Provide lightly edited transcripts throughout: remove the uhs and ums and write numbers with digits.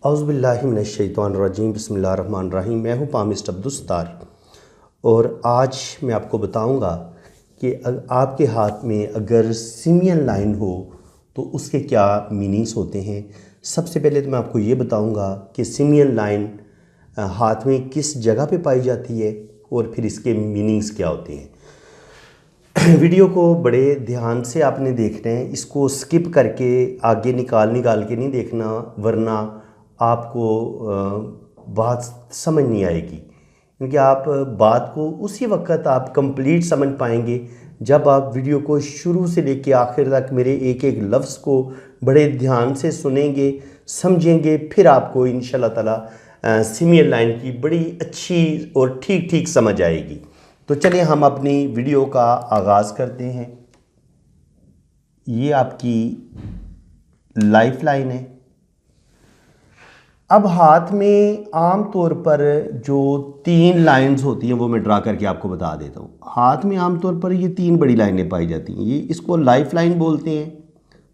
औज़ुबिल्लाहिमिनश्शैतानिर्रजीम बिस्मिल्लाहिर्रहमानिर्रहीम। मैं हूँ पामिस्ट अब्दुस्तार और आज मैं आपको बताऊँगा कि आपके हाथ में अगर सिमियन लाइन हो तो उसके क्या मीनिंग्स होते हैं। सबसे पहले तो मैं आपको ये बताऊँगा कि सिमियन लाइन हाथ में किस जगह पे पाई जाती है और फिर इसके मीनिंग्स क्या होते हैं। वीडियो को बड़े ध्यान से आपने देखना है, इसको स्किप करके आगे निकाल के नहीं देखना, वरना आपको बात समझ नहीं आएगी। क्योंकि आप बात को उसी वक्त आप कंप्लीट समझ पाएंगे जब आप वीडियो को शुरू से लेकर आखिर तक मेरे एक एक लफ्ज़ को बड़े ध्यान से सुनेंगे, समझेंगे, फिर आपको इंशाल्लाह ताला सिमियन लाइन की बड़ी अच्छी और ठीक ठीक समझ आएगी। तो चलिए हम अपनी वीडियो का आगाज़ करते हैं। ये आपकी लाइफ लाइन है। अब हाथ में आम तौर पर जो 3 लाइंस होती हैं वो मैं ड्रा करके आपको बता देता हूँ। हाथ में आम तौर पर ये 3 बड़ी लाइनें पाई जाती हैं। ये इसको लाइफ लाइन बोलते हैं,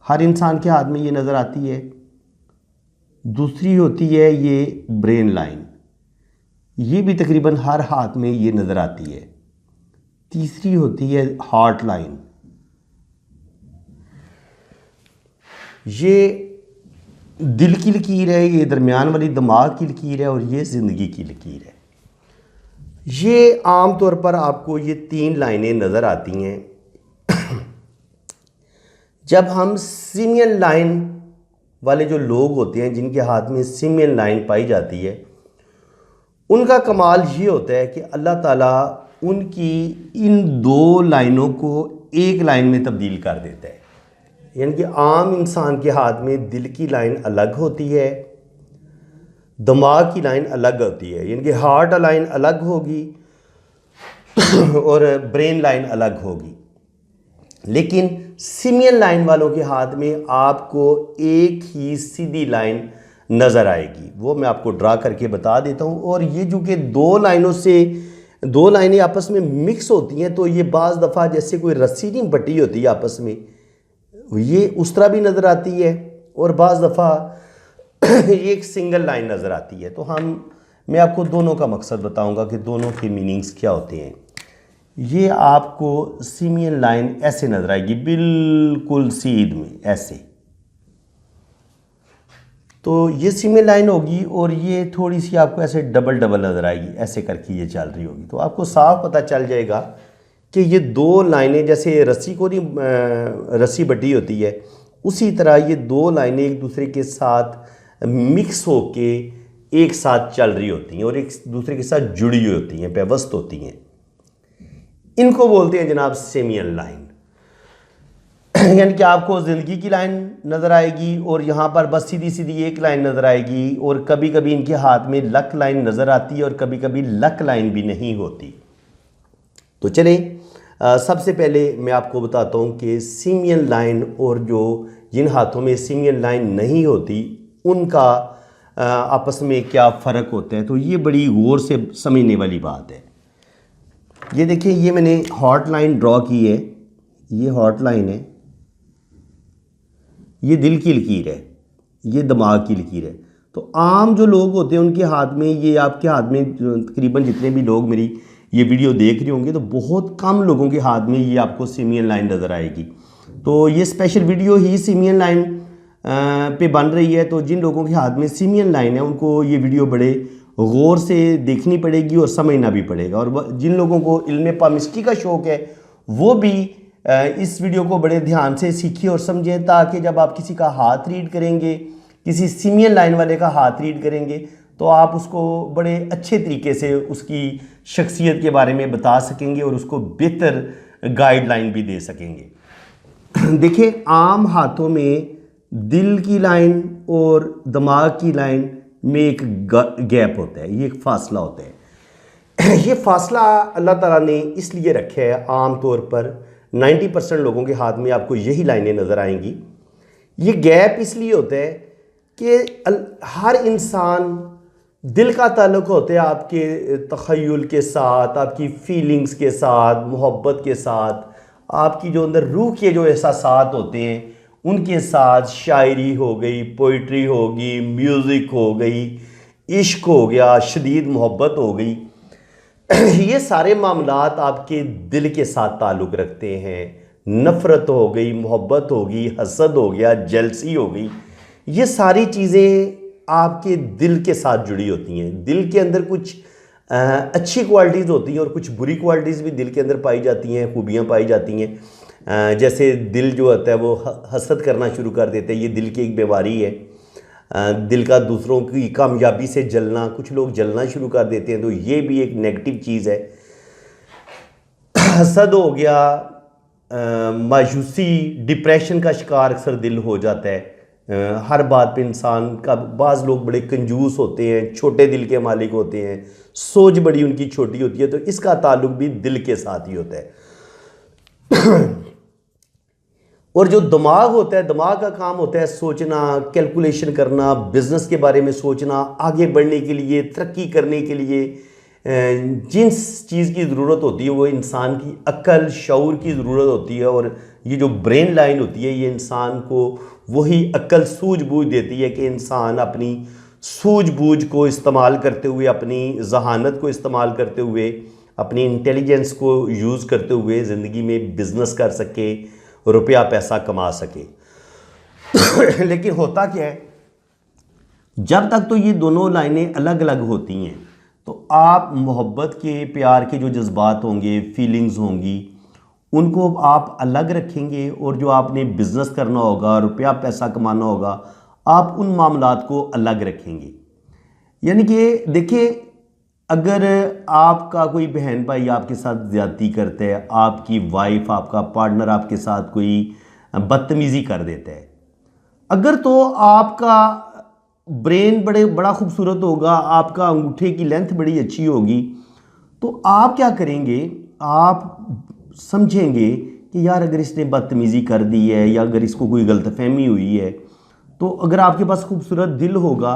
हर इंसान के हाथ में ये नज़र आती है। दूसरी होती है ये ब्रेन लाइन, ये भी तकरीबन हर हाथ में ये नज़र आती है। तीसरी होती है हार्ट लाइन, ये दिल की लकीर है, ये दरमियान वाली दिमाग की लकीर है और ये ज़िंदगी की लकीर है। ये आम तौर पर आपको ये 3 लाइनें नज़र आती हैं। जब हम सिमियन लाइन वाले जो लोग होते हैं, जिनके हाथ में सिमियन लाइन पाई जाती है, उनका कमाल ये होता है कि अल्लाह ताला उनकी इन 2 लाइनों को एक लाइन में तब्दील कर देता है। यानी कि आम इंसान के हाथ में दिल की लाइन अलग होती है, दिमाग की लाइन अलग होती है, यानी कि हार्ट लाइन अलग होगी और ब्रेन लाइन अलग होगी। लेकिन सिमियन लाइन वालों के हाथ में आपको एक ही सीधी लाइन नज़र आएगी, वो मैं आपको ड्रा करके बता देता हूँ। और ये जो कि 2 लाइनें आपस में मिक्स होती हैं, तो ये बाज़ दफ़ा जैसे कोई रस्सी नहीं बटी होती है आपस में, ये उस तरह भी नज़र आती है और बाज़ दफ़ा ये एक सिंगल लाइन नज़र आती है। तो मैं आपको दोनों का मकसद बताऊंगा कि दोनों के मीनिंग्स क्या होते हैं। ये आपको सिमियन लाइन ऐसे नज़र आएगी, बिल्कुल सीध में ऐसे। तो ये सिमियन लाइन होगी और ये थोड़ी सी आपको ऐसे डबल डबल नज़र आएगी, ऐसे करके ये चल रही होगी। तो आपको साफ पता चल जाएगा कि ये 2 लाइनें जैसे रस्सी को नहीं रस्सी बटी होती है, उसी तरह ये 2 लाइनें एक दूसरे के साथ मिक्स होके एक साथ चल रही होती हैं और एक दूसरे के साथ जुड़ी हुई होती हैं, पेवस्त होती हैं। इनको बोलते हैं जनाब सिमियन लाइन। यानी कि आपको ज़िंदगी की लाइन नज़र आएगी और यहाँ पर बस सीधी सीधी एक लाइन नज़र आएगी, और कभी कभी इनके हाथ में लक लाइन नज़र आती है और कभी कभी लक लाइन भी नहीं होती। तो चलें सबसे पहले मैं आपको बताता हूँ कि सिमियन लाइन और जिन हाथों में सिमियन लाइन नहीं होती उनका आपस में क्या फ़र्क होता है। तो ये बड़ी गौर से समझने वाली बात है। ये देखिए, ये मैंने हॉट लाइन ड्रॉ की है, ये हॉट लाइन है, ये दिल की लकीर है, ये दिमाग की लकीर है। तो आम जो लोग होते हैं उनके हाथ में, ये आपके हाथ में तकरीबन जितने भी लोग मेरी ये वीडियो देख रहे होंगे, तो बहुत कम लोगों के हाथ में ये आपको सिमियन लाइन नज़र आएगी। तो ये स्पेशल वीडियो ही सिमियन लाइन पे बन रही है। तो जिन लोगों के हाथ में सिमियन लाइन है उनको ये वीडियो बड़े गौर से देखनी पड़ेगी और समझना भी पड़ेगा। और जिन लोगों को इल्म पामिस्ट्री का शौक़ है वो भी इस वीडियो को बड़े ध्यान से सीखें और समझें, ताकि जब आप किसी का हाथ रीड करेंगे, किसी सिमियन लाइन वाले का हाथ रीड करेंगे, तो आप उसको बड़े अच्छे तरीके से उसकी शख्सियत के बारे में बता सकेंगे और उसको बेहतर गाइडलाइन भी दे सकेंगे। देखिए, आम हाथों में दिल की लाइन और दिमाग की लाइन में एक गैप होता है, ये एक फ़ासला होता है। ये फ़ासला अल्लाह ताला ने इसलिए रखा है, आम तौर पर 90% लोगों के हाथ में आपको यही लाइनें नज़र आएंगी। ये गैप इसलिए होता है कि हर इंसान दिल का ताल्लुक़ होता है आपके तख़य्युल के साथ, आपकी फीलिंग्स के साथ, मोहब्बत के साथ, आपकी जो अंदर रूह के जो एहसासात होते हैं उनके साथ शायरी हो गई, पोइट्री होगी, म्यूज़िक हो गई, इश्क हो गया, शदीद मोहब्बत हो गई। ये सारे मामलात आपके दिल के साथ ताल्लुक़ रखते हैं। नफ़रत हो गई, मोहब्बत होगी, हसद हो गया, जेलसी हो गई, ये सारी चीज़ें आपके दिल के साथ जुड़ी होती हैं। दिल के अंदर कुछ अच्छी क्वालिटीज़ होती हैं और कुछ बुरी क्वालिटीज़ भी दिल के अंदर पाई जाती हैं, खूबियाँ पाई जाती हैं। जैसे दिल जो होता है वो हसद करना शुरू कर देता है, ये दिल की एक बीमारी है। दिल का दूसरों की कामयाबी से जलना, कुछ लोग जलना शुरू कर देते हैं, तो ये भी एक नेगेटिव चीज़ है। हसद हो गया, मायूसी, डिप्रेशन का शिकार अक्सर दिल हो जाता है। हर बात पे इंसान का, बाज़ लोग बड़े कंजूस होते हैं, छोटे दिल के मालिक होते हैं, सोच बड़ी उनकी छोटी होती है, तो इसका ताल्लुक भी दिल के साथ ही होता है। और जो दिमाग होता है, दिमाग का काम होता है सोचना, कैलकुलेशन करना, बिज़नेस के बारे में सोचना, आगे बढ़ने के लिए, तरक्की करने के लिए जिस चीज़ की ज़रूरत होती है वो इंसान की अक्ल, शऊर की ज़रूरत होती है। और ये जो ब्रेन लाइन होती है, ये इंसान को वही अक्ल सूझबूझ देती है कि इंसान अपनी सूझबूझ को इस्तेमाल करते हुए, अपनी जहानत को इस्तेमाल करते हुए, अपनी इंटेलिजेंस को यूज़ करते हुए ज़िंदगी में बिज़नेस कर सके, रुपया पैसा कमा सके। लेकिन होता क्या है, जब तक तो ये दोनों लाइनें अलग अलग होती हैं, तो आप मोहब्बत के, प्यार के जो जज्बात होंगे, फीलिंग्स होंगी, उनको आप अलग रखेंगे, और जो आपने बिज़नेस करना होगा, रुपया पैसा कमाना होगा, आप उन मामलात को अलग रखेंगे। यानी कि देखिए, अगर आपका कोई बहन भाई आपके साथ ज़्यादती करता है, आपकी वाइफ, आपका पार्टनर आपके साथ कोई बदतमीज़ी कर देता है, अगर तो आपका ब्रेन बड़ा खूबसूरत होगा, आपका अंगूठे की लेंथ बड़ी अच्छी होगी, तो आप क्या करेंगे, आप समझेंगे कि यार अगर इसने बदतमीज़ी कर दी है, या अगर इसको कोई गलतफहमी हुई है, तो अगर आपके पास खूबसूरत दिल होगा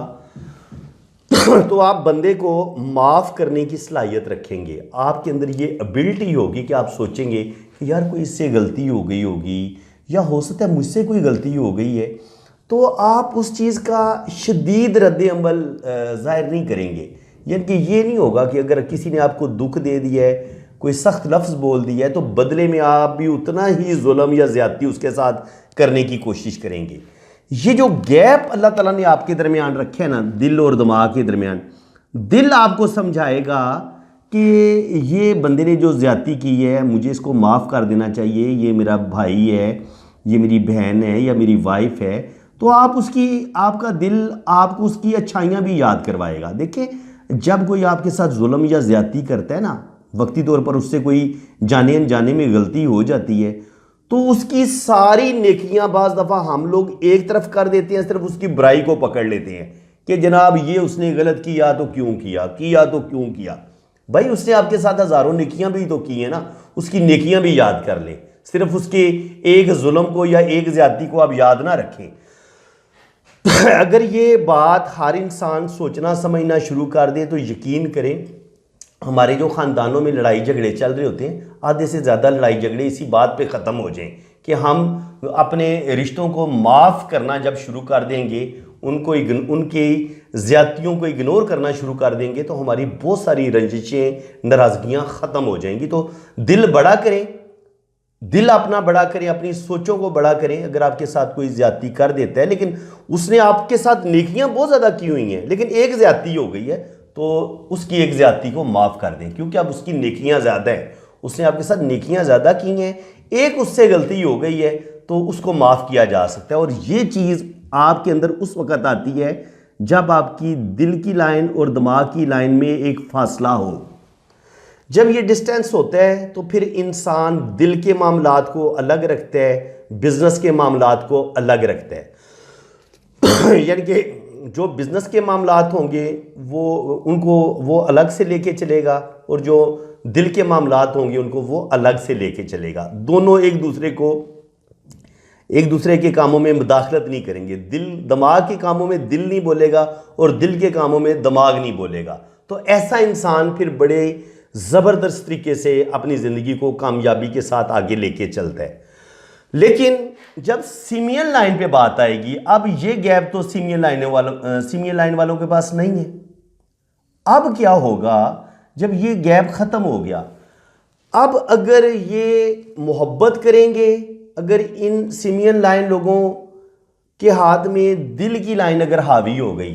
तो आप बंदे को माफ़ करने की सलाहियत रखेंगे। आपके अंदर ये एबिलिटी होगी कि आप सोचेंगे कि यार कोई इससे गलती हो गई होगी, या हो सकता है मुझसे कोई गलती हो गई है, तो आप उस चीज़ का शदीद रद्द-ए-अमल ज़ाहिर नहीं करेंगे। यानी कि ये नहीं होगा कि अगर किसी ने आपको दुख दे दिया है, कोई सख्त लफ्ज़ बोल दिया है, तो बदले में आप भी उतना ही जुल्म या ज़्यादती उसके साथ करने की कोशिश करेंगे। ये जो गैप अल्लाह ताला ने आपके दरमियान रखे है ना, दिल और दिमाग के दरमियान, दिल आपको समझाएगा कि ये बंदे ने जो ज़्यादती की है, मुझे इसको माफ़ कर देना चाहिए, ये मेरा भाई है, ये मेरी बहन है, या मेरी वाइफ है, तो आप उसकी, आपका दिल आपको उसकी अच्छाइयाँ भी याद करवाएगा। देखिए, जब कोई आपके साथ जुल्म या ज़्यादती करता है ना, वक्ती तौर पर उससे कोई जाने अनजाने में गलती हो जाती है, तो उसकी सारी नेकियां बाज़ दफ़ा हम लोग एक तरफ कर देते हैं, सिर्फ उसकी बुराई को पकड़ लेते हैं कि जनाब ये उसने गलत किया तो क्यों किया, किया तो क्यों किया। भाई उसने आपके साथ हज़ारों नेकियां भी तो की हैं ना, उसकी नेकियां भी याद कर लें, सिर्फ उसके एक जुल्म को या एक ज़्यादती को आप याद ना रखें। अगर ये बात हर इंसान सोचना समझना शुरू कर दे, तो यकीन करें, हमारे जो ख़ानदानों में लड़ाई झगड़े चल रहे होते हैं, आधे से ज़्यादा लड़ाई झगड़े इसी बात पे ख़त्म हो जाएं कि हम अपने रिश्तों को माफ़ करना जब शुरू कर देंगे, उनकी ज़्यादतियों को इग्नोर करना शुरू कर देंगे, तो हमारी बहुत सारी रंजिशें, नाराज़गियाँ ख़त्म हो जाएंगी। तो दिल बड़ा करें, दिल अपना बड़ा करें, अपनी सोचों को बड़ा करें। अगर आपके साथ कोई ज़्यादती कर देता है, लेकिन उसने आपके साथ नेकियां बहुत ज़्यादा की हुई हैं, लेकिन एक ज़्यादती हो गई है, तो उसकी एक ज़्यादती को माफ़ कर दें, क्योंकि अब उसकी नेकियां ज़्यादा हैं, उसने आपके साथ नेकियां ज़्यादा की हैं, एक उससे गलती हो गई है, तो उसको माफ़ किया जा सकता है। और ये चीज़ आपके अंदर उस वक़्त आती है जब आपकी दिल की लाइन और दिमाग की लाइन में एक फ़ासला हो। जब ये डिस्टेंस होता है, तो फिर इंसान दिल के मामलात को अलग रखता है, बिज़नेस के मामलात को अलग रखता है। यानी कि जो बिज़नेस के मामलात होंगे वो अलग से लेके चलेगा, और जो दिल के मामलात होंगे उनको वो अलग से लेके चलेगा। दोनों एक दूसरे के कामों में मुदाखलत नहीं करेंगे। दिमाग के कामों में दिल नहीं बोलेगा, और दिल के कामों में दिमाग नहीं बोलेगा। तो ऐसा इंसान फिर बड़े ज़बरदस्त तरीके से अपनी ज़िंदगी को कामयाबी के साथ आगे लेके चलता है। लेकिन जब सीमियन लाइन पे बात आएगी, अब ये गैप तो सीमियन लाइन वालों के पास नहीं है। अब क्या होगा जब ये गैप खत्म हो गया? अब अगर ये मोहब्बत करेंगे, अगर इन सीमियन लाइन लोगों के हाथ में दिल की लाइन अगर हावी हो गई,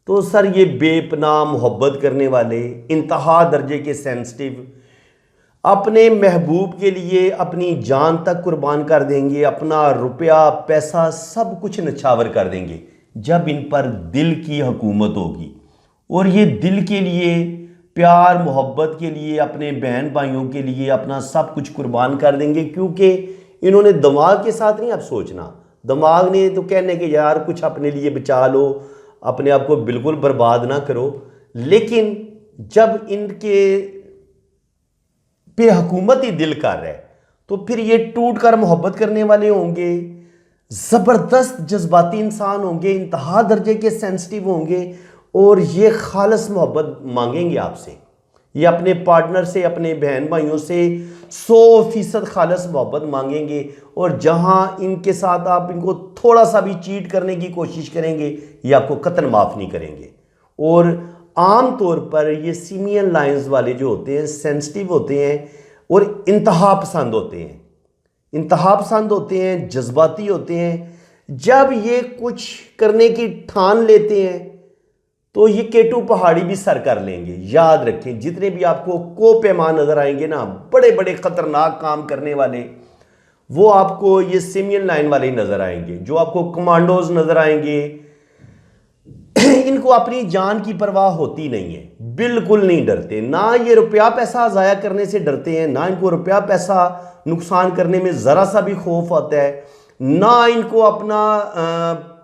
तो सर ये बेपनाह मोहब्बत करने वाले, इंतहा दर्जे के सेंसिटिव, अपने महबूब के लिए अपनी जान तक कुर्बान कर देंगे, अपना रुपया पैसा सब कुछ नछावर कर देंगे जब इन पर दिल की हुकूमत होगी। और ये दिल के लिए, प्यार मोहब्बत के लिए, अपने बहन भाइयों के लिए अपना सब कुछ कुर्बान कर देंगे, क्योंकि इन्होंने दिमाग के साथ नहीं अब सोचना। दिमाग ने तो कहने के यार कुछ अपने लिए बचा लो, अपने आप को बिल्कुल बर्बाद ना करो। लेकिन जब इनके पे हुकूमत ही दिल कर रहा है, तो फिर ये टूट कर मोहब्बत करने वाले होंगे, ज़बरदस्त जज्बाती इंसान होंगे, इंतहा दर्जे के सेंसिटिव होंगे, और ये खालस मोहब्बत मांगेंगे आपसे। ये अपने पार्टनर से, अपने बहन भाइयों से 100% खालस मोहब्बत मांगेंगे। और जहाँ इनके साथ आप इनको थोड़ा सा भी चीट करने की कोशिश करेंगे, ये आपको कतन माफ़ नहीं करेंगे। और आम तौर पर ये सीमियन लाइंस वाले जो होते हैं सेंसिटिव होते हैं और इंतहा पसंद होते हैं, इंतहा पसंद होते हैं, जज्बाती होते हैं। जब ये कुछ करने की ठान लेते हैं तो ये केटू पहाड़ी भी सर कर लेंगे। याद रखें, जितने भी आपको को पैमान नजर आएंगे ना, बड़े बड़े खतरनाक काम करने वाले, वो आपको ये सीमियन लाइन वाले ही नजर आएंगे। जो आपको कमांडोज नजर आएंगे, इनको अपनी जान की परवाह होती नहीं है, बिल्कुल नहीं डरते। ना ये रुपया पैसा ज़ाया करने से डरते हैं, ना इनको रुपया पैसा नुकसान करने में ज़रा सा भी खौफ आता है, ना इनको अपना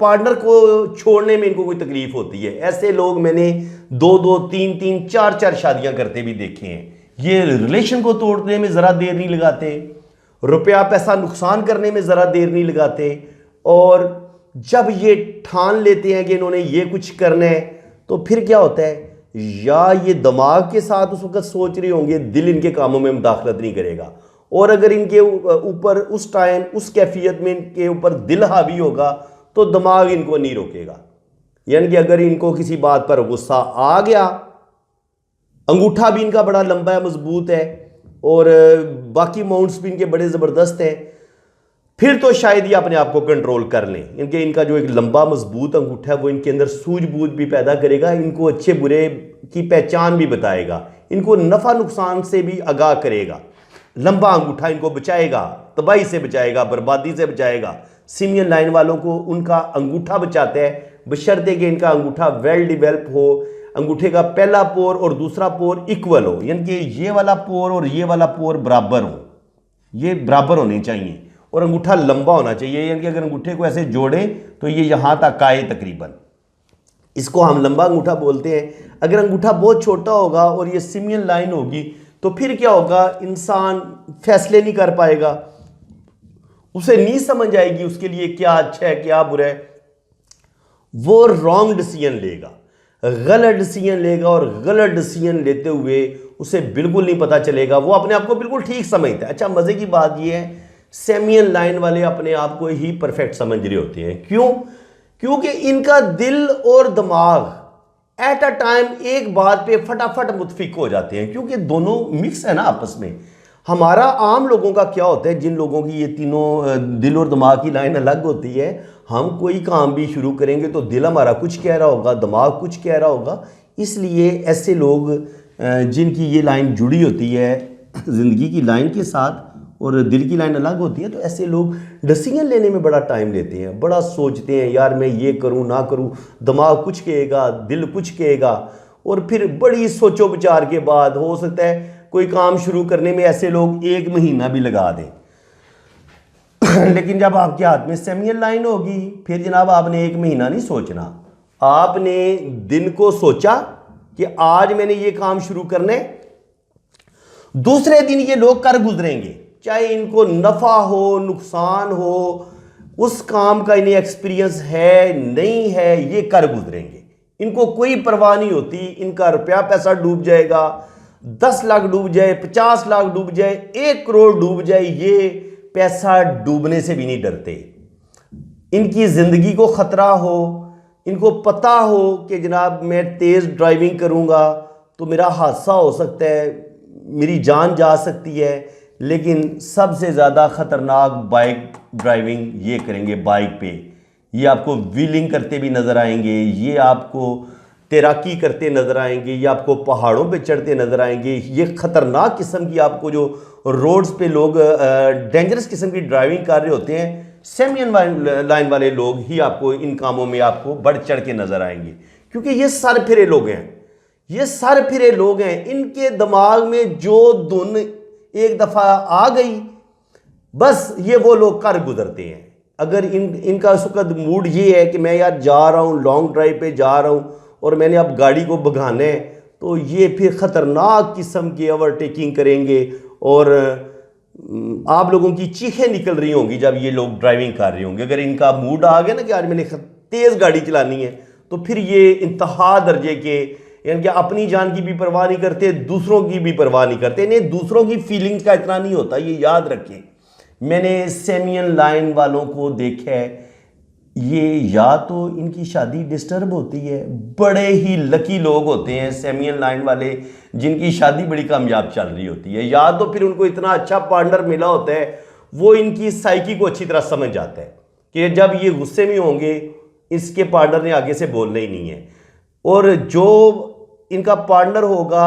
पार्टनर को छोड़ने में इनको कोई तकलीफ होती है। ऐसे लोग मैंने 2-2, 3-3, 4-4 शादियां करते भी देखे हैं। ये रिलेशन को तोड़ने में ज़रा देर नहीं लगाते, रुपया पैसा नुकसान करने में ज़रा देर नहीं लगाते। और जब ये ठान लेते हैं कि इन्होंने ये कुछ करना है, तो फिर क्या होता है, या ये दिमाग के साथ उस वक्त सोच रहे होंगे, दिल इनके कामों में मुदाखलत नहीं करेगा। और अगर इनके ऊपर उस टाइम, उस कैफियत में इनके ऊपर दिल हावी होगा, तो दिमाग इनको नहीं रोकेगा। यानी कि अगर इनको किसी बात पर गुस्सा आ गया, अंगूठा भी इनका बड़ा लंबा है, मजबूत है, और बाकी माउंट्स भी इनके बड़े ज़बरदस्त हैं, फिर तो शायद ये अपने आप को कंट्रोल कर लें। इनका जो एक लंबा मजबूत अंगूठा है वो इनके अंदर सूझबूझ भी पैदा करेगा, इनको अच्छे बुरे की पहचान भी बताएगा, इनको नफ़ा नुकसान से भी आगाह करेगा। लंबा अंगूठा इनको बचाएगा, तबाही से बचाएगा, बर्बादी से बचाएगा। सीमियन लाइन वालों को उनका अंगूठा बचाता है, बशर्ते कि इनका अंगूठा वेल डिवेल्प हो, अंगूठे का पहला पोर और दूसरा पोर इक्वल हो, यानी कि ये वाला पोर और ये वाला पोर बराबर हो, ये बराबर होने चाहिए। और अंगूठा लंबा होना चाहिए, यानी कि अगर अंगूठे को ऐसे जोड़े तो ये यहाँ तक आए तकरीबन, इसको हम लंबा अंगूठा बोलते हैं। अगर अंगूठा बहुत छोटा होगा और ये सीमियन लाइन होगी, तो फिर क्या होगा, इंसान फैसले नहीं कर पाएगा, उसे नहीं समझ आएगी उसके लिए क्या अच्छा है क्या बुरा है, वो रॉन्ग डिसीजन लेगा, गलत डिसीजन लेगा। और गलत डिसीजन लेते हुए उसे बिल्कुल नहीं पता चलेगा, वो अपने आप को बिल्कुल ठीक समझता है। अच्छा, मजे की बात ये है, सेमियन लाइन वाले अपने आप को ही परफेक्ट समझ रहे होते हैं। क्यों? क्योंकि इनका दिल और दिमाग एट अ टाइम एक बात पे फटाफट मुतफिक हो जाते हैं, क्योंकि दोनों मिक्स है ना आपस में। हमारा आम लोगों का क्या होता है, जिन लोगों की ये तीनों दिल और दिमाग की लाइन अलग होती है, हम कोई काम भी शुरू करेंगे तो दिल हमारा कुछ कह रहा होगा, दिमाग कुछ कह रहा होगा। इसलिए ऐसे लोग जिनकी ये लाइन जुड़ी होती है ज़िंदगी की लाइन के साथ और दिल की लाइन अलग होती है, तो ऐसे लोग डिसीजन लेने में बड़ा टाइम लेते हैं, बड़ा सोचते हैं, यार मैं ये करूं ना करूं, दिमाग कुछ कहेगा, दिल कुछ कहेगा, और फिर बड़ी सोचो विचार के बाद हो सकता है कोई काम शुरू करने में ऐसे लोग 1 महीना भी लगा दें। लेकिन जब आपके हाथ में सेमियन लाइन होगी, फिर जनाब आपने 1 महीना नहीं सोचना, आपने दिन को सोचा कि आज मैंने ये काम शुरू करने, दूसरे दिन ये लोग कर गुजरेंगे, चाहे इनको नफा हो नुकसान हो, उस काम का इन्हें एक्सपीरियंस है नहीं है, ये कर गुजरेंगे। इनको कोई परवाह नहीं होती, इनका रुपया पैसा डूब जाएगा, 10 लाख डूब जाए, 50 लाख डूब जाए, 1 करोड़ डूब जाए, ये पैसा डूबने से भी नहीं डरते। इनकी ज़िंदगी को ख़तरा हो, इनको पता हो कि जनाब मैं तेज़ ड्राइविंग करूँगा तो मेरा हादसा हो सकता है, मेरी जान जा सकती है, लेकिन सबसे ज़्यादा ख़तरनाक बाइक ड्राइविंग ये करेंगे बाइक पे। ये आपको व्हीलिंग करते भी नज़र आएंगे, ये आपको तैराकी करते नज़र आएंगे, ये आपको पहाड़ों पे चढ़ते नज़र आएंगे। ये ख़तरनाक किस्म की आपको जो रोड्स पे लोग डेंजरस किस्म की ड्राइविंग कर रहे होते हैं, सेमियन लाइन वाले लोग ही आपको इन कामों में आपको बढ़ चढ़ के नज़र आएंगे, क्योंकि ये सर फिरे लोग हैं। ये सर फिरे लोग हैं, इनके दिमाग में जो धुन एक दफ़ा आ गई बस ये वो लोग कर गुजरते हैं। अगर इनका इस वक्त मूड ये है कि मैं यार जा रहा हूँ, लॉन्ग ड्राइव पे जा रहा हूँ और मैंने अब गाड़ी को भगाना है, तो ये फिर ख़तरनाक किस्म की ओवरटेकिंग करेंगे और आप लोगों की चीखें निकल रही होंगी जब ये लोग ड्राइविंग कर रहे होंगे। अगर इनका मूड आ गया ना कि आज मैंने तेज़ गाड़ी चलानी है, तो फिर ये इंतहा दर्जे के, यानी कि अपनी जान की भी परवाह नहीं करते, दूसरों की भी परवाह नहीं करते। इन्हें दूसरों की फीलिंग्स का इतना नहीं होता, ये याद रखें। मैंने सेमियन लाइन वालों को देखा है, ये या तो इनकी शादी डिस्टर्ब होती है, बड़े ही लकी लोग होते हैं सेमियन लाइन वाले जिनकी शादी बड़ी कामयाब चल रही होती है, या तो फिर उनको इतना अच्छा पार्टनर मिला होता है, वो इनकी साइकी को अच्छी तरह समझ जाता है कि जब ये गुस्से में होंगे इसके पार्टनर ने आगे से बोलना ही नहीं है, और जो इनका पार्टनर होगा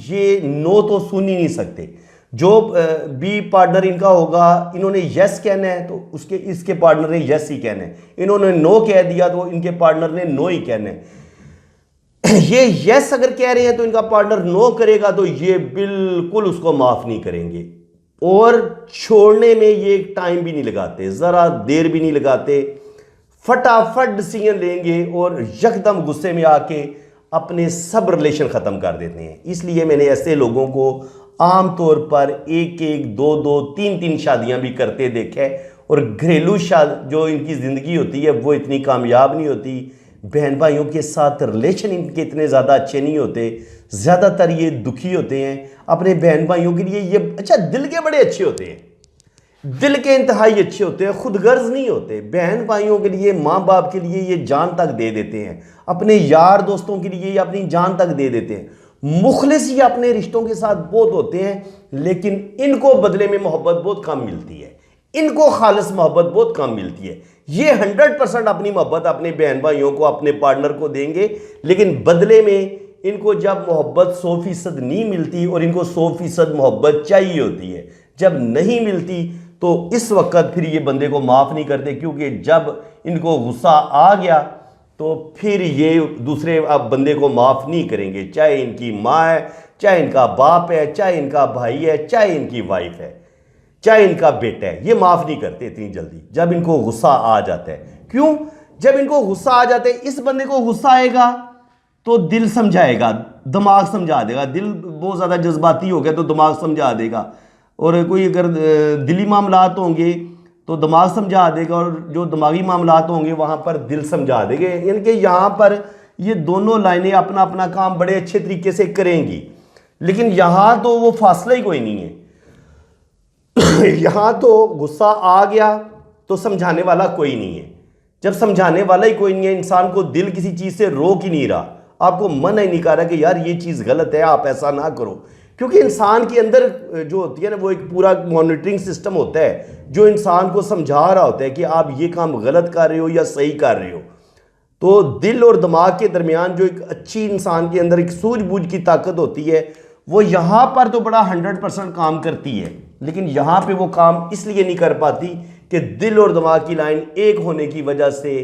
ये नो तो सुन ही नहीं सकते। जो बी पार्टनर इनका होगा, इन्होंने यस कहना है तो उसके इसके पार्टनर ने यस ही कहना है, इन्होंने नो कह दिया तो इनके पार्टनर ने नो ही कहना है। ये यस अगर कह रहे हैं तो इनका पार्टनर नो करेगा तो ये बिल्कुल उसको माफ़ नहीं करेंगे, और छोड़ने में ये टाइम भी नहीं लगाते, ज़रा देर भी नहीं लगाते, फटाफट डिसीजन लेंगे और यकदम गुस्से में आके अपने सब रिलेशन ख़त्म कर देते हैं। इसलिए मैंने ऐसे लोगों को आम तौर पर एक एक दो दो तीन तीन शादियां भी करते देखा है, और घरेलू जो इनकी ज़िंदगी होती है वो इतनी कामयाब नहीं होती। बहन भाइयों के साथ रिलेशन इनके इतने ज़्यादा अच्छे नहीं होते, ज़्यादातर ये दुखी होते हैं। अपने बहन भाइयों के लिए ये अच्छा दिल के बड़े अच्छे होते हैं, दिल के इंतहाई अच्छे होते हैं, खुदगर्ज नहीं होते। बहन भाइयों के लिए, माँ बाप के लिए ये जान तक दे देते हैं, अपने यार दोस्तों के लिए ये अपनी जान तक दे देते हैं। मुखलिस ये अपने रिश्तों के साथ बहुत होते हैं, लेकिन इनको बदले में मोहब्बत बहुत कम मिलती है, इनको खालिस मोहब्बत बहुत कम मिलती है। ये 100% अपनी मोहब्बत अपने बहन भाइयों को, अपने पार्टनर को देंगे, लेकिन बदले में इनको जब मोहब्बत 100% नहीं मिलती और इनको 100% मोहब्बत चाहिए होती है, जब नहीं मिलती तो इस वक्त फिर ये बंदे को माफ़ नहीं करते, क्योंकि जब इनको गुस्सा आ गया तो फिर ये दूसरे बंदे को माफ़ नहीं करेंगे, चाहे इनकी माँ है, चाहे इनका बाप है, चाहे इनका भाई है, चाहे इनकी वाइफ है, चाहे इनका बेटा है, ये माफ़ नहीं करते इतनी जल्दी जब इनको गुस्सा आ जाता है। क्यों? जब इनको गुस्सा आ जाता है, इस बंदे को गुस्सा आएगा तो दिल समझाएगा, दिमाग समझा देगा। दिल बहुत ज़्यादा जज्बाती हो गया तो दिमाग समझा देगा, और कोई अगर दिली मामलात होंगे तो दिमाग समझा देगा, और जो दिमागी मामलात होंगे वहाँ पर दिल समझा देंगे। यानी कि यहाँ पर ये दोनों लाइनें अपना अपना काम बड़े अच्छे तरीके से करेंगी, लेकिन यहाँ तो वो फासला ही कोई नहीं है। यहाँ तो गुस्सा आ गया तो समझाने वाला कोई नहीं है। जब समझाने वाला ही कोई नहीं है, इंसान को दिल किसी चीज़ से रोक ही नहीं रहा, आपको मन ही नहीं कर रहा कि यार ये चीज़ गलत है, आप ऐसा ना करो। क्योंकि इंसान के अंदर जो होती है ना, वो एक पूरा मॉनिटरिंग सिस्टम होता है जो इंसान को समझा रहा होता है कि आप ये काम गलत कर रहे हो या सही कर रहे हो। तो दिल और दिमाग के दरमियान जो एक अच्छी इंसान के अंदर एक सूझबूझ की ताकत होती है, वो यहाँ पर तो बड़ा 100% काम करती है, लेकिन यहाँ पे वो काम इसलिए नहीं कर पाती कि दिल और दिमाग की लाइन एक होने की वजह से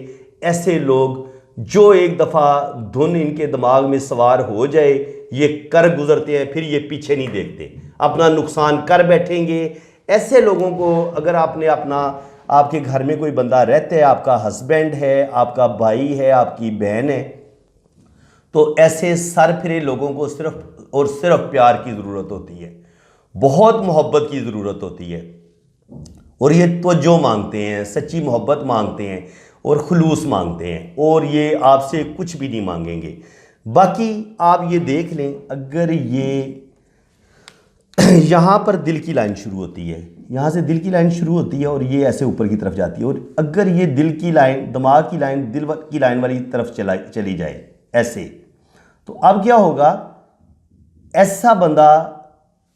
ऐसे लोग जो एक दफ़ा धुन इनके दिमाग में सवार हो जाए ये कर गुजरते हैं, फिर ये पीछे नहीं देखते, अपना नुकसान कर बैठेंगे। ऐसे लोगों को अगर आपने आपके घर में कोई बंदा रहता है, आपका हस्बैंड है, आपका भाई है, आपकी बहन है, तो ऐसे सर फिरे लोगों को सिर्फ और सिर्फ प्यार की ज़रूरत होती है, बहुत मोहब्बत की ज़रूरत होती है, और ये तवज्जो मांगते हैं, सच्ची मोहब्बत मांगते हैं और खुलूस मांगते हैं, और ये आपसे कुछ भी नहीं मांगेंगे। बाकी आप ये देख लें, अगर ये यहाँ पर दिल की लाइन शुरू होती है, यहाँ से दिल की लाइन शुरू होती है और ये ऐसे ऊपर की तरफ जाती है। और अगर ये दिल की लाइन, दिमाग की लाइन दिल की लाइन वाली तरफ चली जाए ऐसे, तो अब क्या होगा, ऐसा बंदा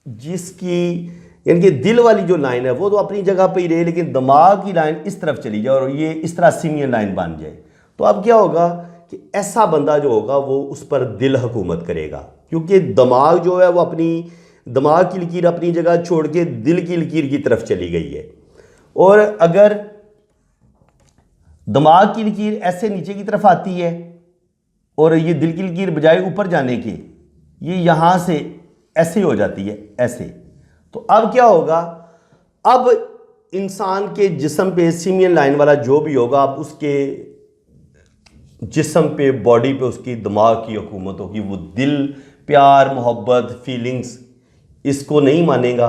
जिसकी यानी कि दिल वाली जो लाइन है वो तो अपनी जगह पे ही रहे, लेकिन दिमाग की लाइन इस तरफ चली जाए और ये इस तरह सिमियन लाइन बन जाए, तो अब क्या होगा कि ऐसा बंदा जो होगा वो उस पर दिल हुकूमत करेगा, क्योंकि दिमाग जो है वो अपनी दिमाग की लकीर अपनी जगह छोड़ के दिल की लकीर की तरफ चली गई है। और अगर दिमाग की लकीर ऐसे नीचे की तरफ आती है और ये दिल की लकीर बजाय ऊपर जाने की ये यहां से ऐसे हो जाती है ऐसे, तो अब क्या होगा, अब इंसान के जिस्म पे सिमियन लाइन वाला जो भी होगा, आप उसके जिस्म पे, बॉडी पे उसकी दिमाग की हुकूमत होगी। वो दिल, प्यार, मोहब्बत, फीलिंग्स इसको नहीं मानेगा।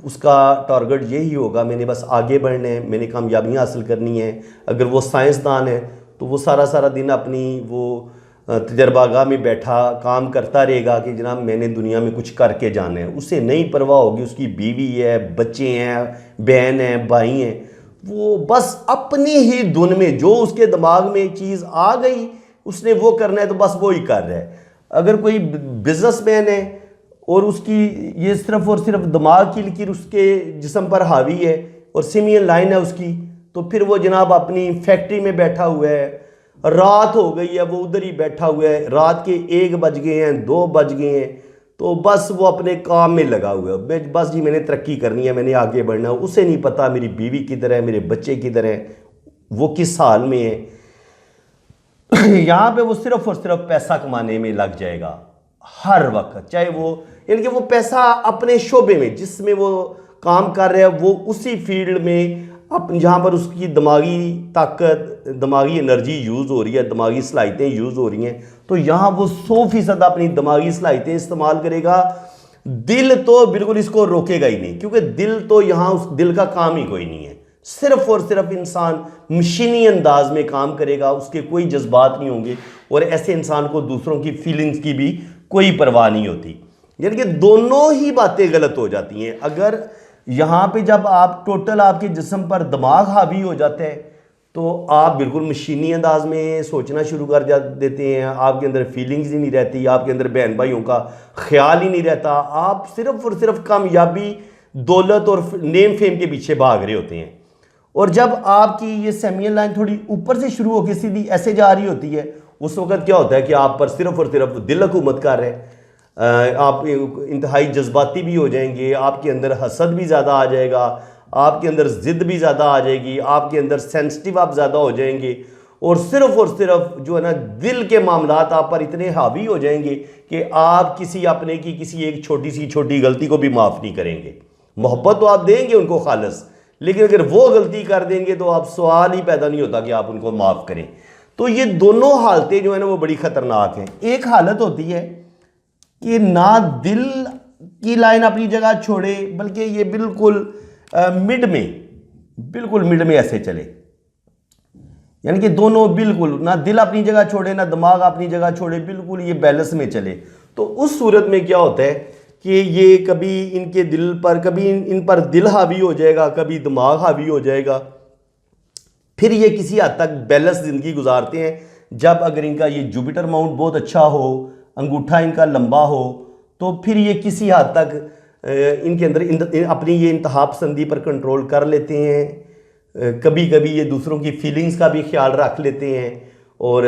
उसका टारगेट यही होगा, मैंने बस आगे बढ़ना है, मैंने कामयाबियाँ हासिल करनी है। अगर वो साइंसदान है तो वो सारा सारा दिन अपनी वो तजर्बागाह में बैठा काम करता रहेगा कि जनाब मैंने दुनिया में कुछ करके जाना है। उसे नहीं परवाह होगी, उसकी बीवी है, बच्चे हैं, बहन है, भाई हैं, वो बस अपनी ही धुन में जो उसके दिमाग में चीज़ आ गई उसने वो करना है तो बस वो ही कर रहा है। अगर कोई बिजनेसमैन है और उसकी ये सिर्फ और सिर्फ दिमाग की लकीर उसके जिस्म पर हावी है और सिमियन लाइन है उसकी, तो फिर वो जनाब अपनी फैक्ट्री में बैठा हुआ है, रात हो गई है वो उधर ही बैठा हुआ है, रात के 1 बज गए हैं, 2 बज गए हैं, तो बस वो अपने काम में लगा हुआ है। बस जी मैंने तरक्की करनी है, मैंने आगे बढ़ना है। उसे नहीं पता मेरी बीवी किधर है, मेरे बच्चे किधर हैं, वो किस हाल में है। यहाँ पे वो सिर्फ और सिर्फ पैसा कमाने में लग जाएगा हर वक्त, चाहे वो यानी कि वो पैसा अपने शोबे में जिसमें वो काम कर रहा है वो उसी फील्ड में जहाँ पर उसकी दिमागी ताकत, दिमागी एनर्जी यूज़ हो रही है, दिमागी सलाहियतें यूज़ हो रही हैं, तो यहाँ वो 100% अपनी दिमागी सलाहियतें इस्तेमाल करेगा। दिल तो बिल्कुल इसको रोकेगा ही नहीं, क्योंकि दिल तो यहाँ उस दिल का काम ही कोई नहीं है। सिर्फ और सिर्फ इंसान मशीनी अंदाज में काम करेगा, उसके कोई जज्बात नहीं होंगे और ऐसे इंसान को दूसरों की फीलिंग्स की भी कोई परवाह नहीं होती। यानी कि दोनों ही बातें गलत हो जाती हैं। अगर यहाँ पे जब आप टोटल आपके जिस्म पर दिमाग हावी हो जाता है तो आप बिल्कुल मशीनी अंदाज में सोचना शुरू कर देते हैं, आपके अंदर फीलिंग्स ही नहीं रहती, आपके अंदर बहन भाइयों का ख्याल ही नहीं रहता, आप सिर्फ और सिर्फ कामयाबी, दौलत और नेम फेम के पीछे भाग रहे होते हैं। और जब आपकी ये सेमियन लाइन थोड़ी ऊपर से शुरू होकर सीधी ऐसे जा रही होती है, उस वक्त क्या होता है कि आप पर सिर्फ और सिर्फ दिल हुकूमत कर रहे हैं। आप इंतहाई जज्बाती भी हो जाएंगे, आपके अंदर हसद भी ज़्यादा आ जाएगा, आपके अंदर ज़िद भी ज़्यादा आ जाएगी, आपके अंदर सेंसिटिव आप ज़्यादा हो जाएंगे और सिर्फ जो है ना दिल के मामलात आप पर इतने हावी हो जाएंगे कि आप किसी अपने की किसी एक छोटी सी छोटी गलती को भी माफ़ नहीं करेंगे। मोहब्बत तो आप देंगे उनको खालस, लेकिन अगर वो गलती कर देंगे तो आप सवाल ही पैदा नहीं होता कि आप उनको माफ़ करें। तो ये दोनों हालतें जो है ना वो बड़ी ख़तरनाक हैं। एक हालत होती है कि ना दिल की लाइन अपनी जगह छोड़े, बल्कि ये बिल्कुल बिल्कुल मिड में ऐसे चले, यानी कि दोनों बिल्कुल, ना दिल अपनी जगह छोड़े ना दिमाग अपनी जगह छोड़े, बिल्कुल ये बैलेंस में चले। तो उस सूरत में क्या होता है कि ये कभी इनके दिल पर, कभी इन पर दिल हावी हो जाएगा, कभी दिमाग हावी हो जाएगा, फिर ये किसी हद तक बैलेंस ज़िंदगी गुजारते हैं। जब अगर इनका ये जुपिटर माउंट बहुत अच्छा हो, अंगूठा इनका लंबा हो, तो फिर ये किसी हद तक इनके अंदर अपनी ये इंतहा पसंदी पर कंट्रोल कर लेते हैं। कभी कभी ये दूसरों की फीलिंग्स का भी ख्याल रख लेते हैं और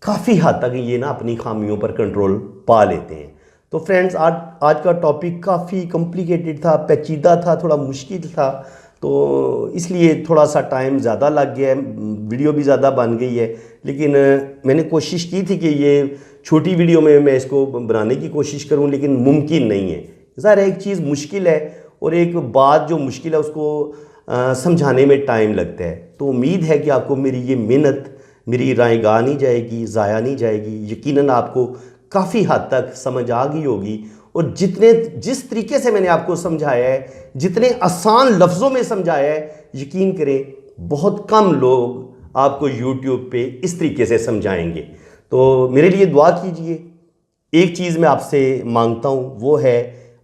काफ़ी हद तक ये ना अपनी खामियों पर कंट्रोल पा लेते हैं। तो फ्रेंड्स, आज का टॉपिक काफ़ी कॉम्प्लिकेटेड था, पेचीदा था, थोड़ा मुश्किल था, तो इसलिए थोड़ा सा टाइम ज़्यादा लग गया है, वीडियो भी ज़्यादा बन गई है। लेकिन मैंने कोशिश की थी कि ये छोटी वीडियो में मैं इसको बनाने की कोशिश करूं, लेकिन मुमकिन नहीं है। ज़ाहिर है एक चीज़ मुश्किल है और एक बात जो मुश्किल है उसको समझाने में टाइम लगता है। तो उम्मीद है कि आपको मेरी ये मेहनत, मेरी रायगाह नहीं जाएगी, ज़ाया नहीं जाएगी। यकीनन आपको काफ़ी हद तक समझ आ गई होगी और जिस तरीके से मैंने आपको समझाया है, जितने आसान लफ्ज़ों में समझाया है, यकीन करें बहुत कम लोग आपको YouTube पे इस तरीके से समझाएंगे। तो मेरे लिए दुआ कीजिए। एक चीज़ मैं आपसे मांगता हूँ, वो है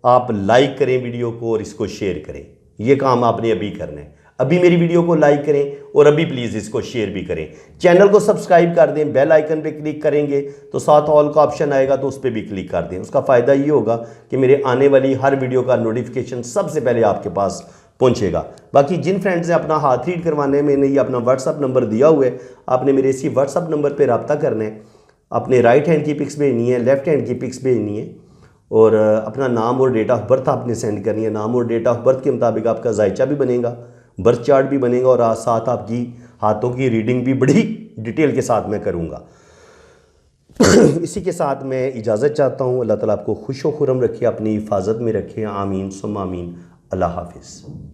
आप लाइक करें वीडियो को और इसको शेयर करें। ये काम आपने अभी करना है। अभी मेरी वीडियो को लाइक करें और अभी प्लीज़ इसको शेयर भी करें। चैनल को सब्सक्राइब कर दें, बेल आइकन पे क्लिक करेंगे तो साथ ऑल का ऑप्शन आएगा तो उस पर भी क्लिक कर दें। उसका फ़ायदा ये होगा कि मेरे आने वाली हर वीडियो का नोटिफिकेशन सबसे पहले आपके पास पहुंचेगा। बाकी जिन फ्रेंड्स ने अपना हाथ रीड करवाने में मैंने ये अपना व्हाट्सअप नंबर दिया हुआ है, आपने मेरे इसी व्हाट्सअप नंबर पर रब्ता करना है। अपने राइट हैंड की पिक्स भेजनी है, लेफ्ट हैंड की पिक्स भेजनी है और अपना नाम और डेट ऑफ बर्थ आपने सेंड करनी है। नाम और डेट ऑफ बर्थ के मुताबिक आपका जायचा भी बनेगा, बर्थ चार्ट भी बनेगा और साथ आपकी हाथों की रीडिंग भी बड़ी डिटेल के साथ मैं करूँगा। इसी के साथ मैं इजाज़त चाहता हूँ। अल्लाह ताला आपको खुश व खुर्रम रखे, अपनी हिफाजत में रखे। आमीन सुम्मा आमीन। अल्लाह हाफिज़।